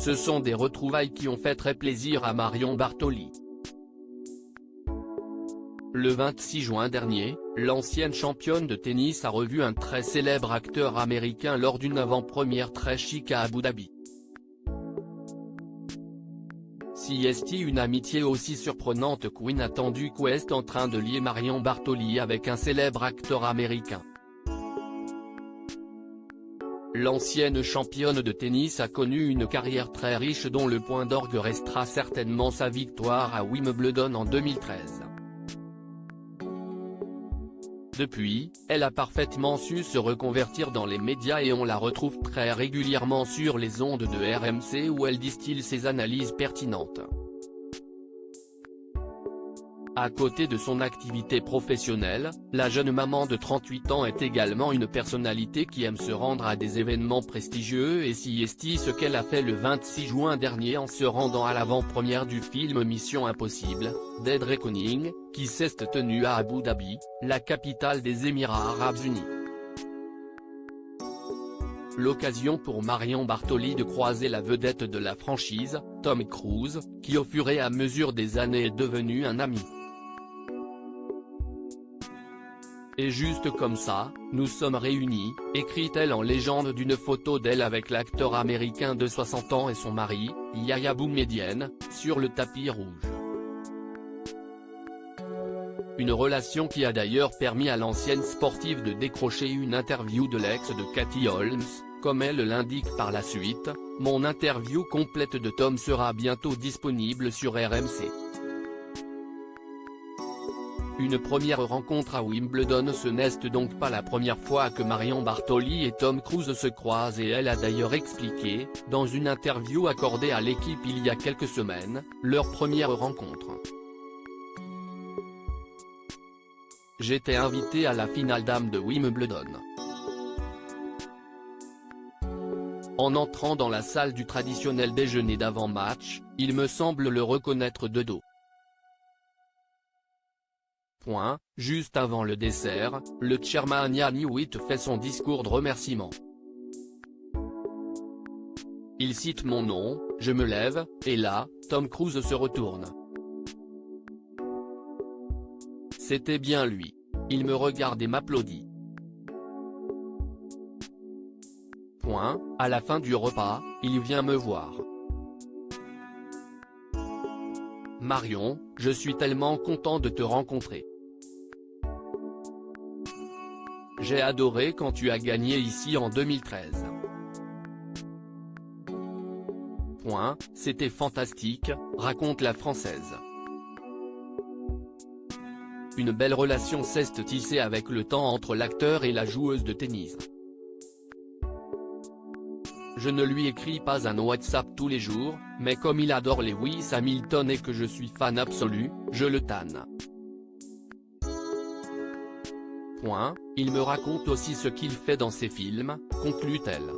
Ce sont des retrouvailles qui ont fait très plaisir à Marion Bartoli. Le 26 juin dernier, l'ancienne championne de tennis a revu un très célèbre acteur américain lors d'une avant-première très chic à Abu Dhabi. Si est une amitié aussi surprenante qu'inattendue qu'est en train de lier Marion Bartoli avec un célèbre acteur américain. L'ancienne championne de tennis a connu une carrière très riche dont le point d'orgue restera certainement sa victoire à Wimbledon en 2013. Depuis, elle a parfaitement su se reconvertir dans les médias et on la retrouve très régulièrement sur les ondes de RMC où elle distille ses analyses pertinentes. À côté de son activité professionnelle, la jeune maman de 38 ans est également une personnalité qui aime se rendre à des événements prestigieux et s'y est ce qu'elle a fait le 26 juin dernier en se rendant à l'avant-première du film Mission Impossible, Dead Reckoning, qui s'est tenue à Abu Dhabi, la capitale des Émirats Arabes Unis. L'occasion pour Marion Bartoli de croiser la vedette de la franchise, Tom Cruise, qui au fur et à mesure des années est devenu un ami. Et juste comme ça, nous sommes réunis, écrit-elle en légende d'une photo d'elle avec l'acteur américain de 60 ans et son mari, Yahya Boumedienne, sur le tapis rouge. Une relation qui a d'ailleurs permis à l'ancienne sportive de décrocher une interview de l'ex de Katie Holmes, comme elle l'indique par la suite, « Mon interview complète de Tom sera bientôt disponible sur RMC ». Une première rencontre à Wimbledon, ce n'est donc pas la première fois que Marion Bartoli et Tom Cruise se croisent et elle a d'ailleurs expliqué, dans une interview accordée à l'équipe il y a quelques semaines, leur première rencontre. J'étais invité à la finale dames de Wimbledon. En entrant dans la salle du traditionnel déjeuner d'avant-match, il me semble le reconnaître de dos. Juste avant le dessert, le chairman Ian Hewitt fait son discours de remerciement. Il cite mon nom, je me lève, et là, Tom Cruise se retourne. C'était bien lui. Il me regarde et m'applaudit. À la fin du repas, il vient me voir. Marion, je suis tellement content de te rencontrer. J'ai adoré quand tu as gagné ici en 2013. C'était fantastique, raconte la Française. Une belle relation s'est tissée avec le temps entre l'acteur et la joueuse de tennis. Je ne lui écris pas un WhatsApp tous les jours, mais comme il adore Lewis Hamilton et que je suis fan absolu, je le tanne. Il me raconte aussi ce qu'il fait dans ses films, conclut-elle.